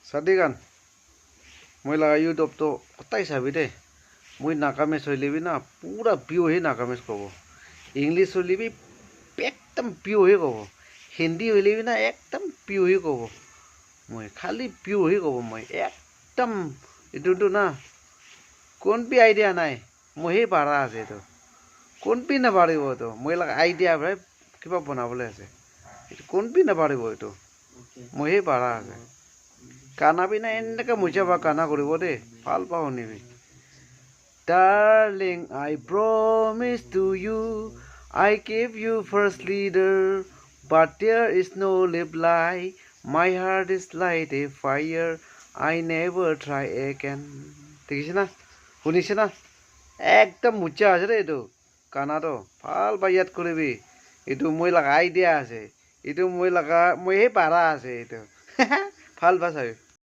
Sadikan, मैं लगा YouTube तो कताई साबी दे मैं नाकामेस हो लेवी ना पूरा पियो ही नाकामेस को इंग्लिश हो लेवी एकदम पियो ही को हिंदी हो लेवी ना एकदम पियो ही को मैं खाली पियो ही को मैं एकदम इधर ना कौन भी आइडिया ना है मुझे बारा आसे तो कौन भी ना बारे वो तो मैं लगा आइडिया भाई कितना बना बोले ऐसे कौन भी ना बारे वो तो मुझे बारा आसे কানা বিনা এনেকৈ মুচা বা কানা কৰিব দেই ভাল পাওঁ শুনিবি Darling, I promise to you I gave you first leader but there is no reply my heart is like a fire I never try again দেখিছে না শুনিছে না একদম মুচা আছে দেই এইটো কানাটো ভাল পাই ইয়াত কৰিবি এইটো মই লগা আইডিয়া আছে এইটো মই লগা মই সেই পাৰা আছে এইটো ভাল পাই চাবি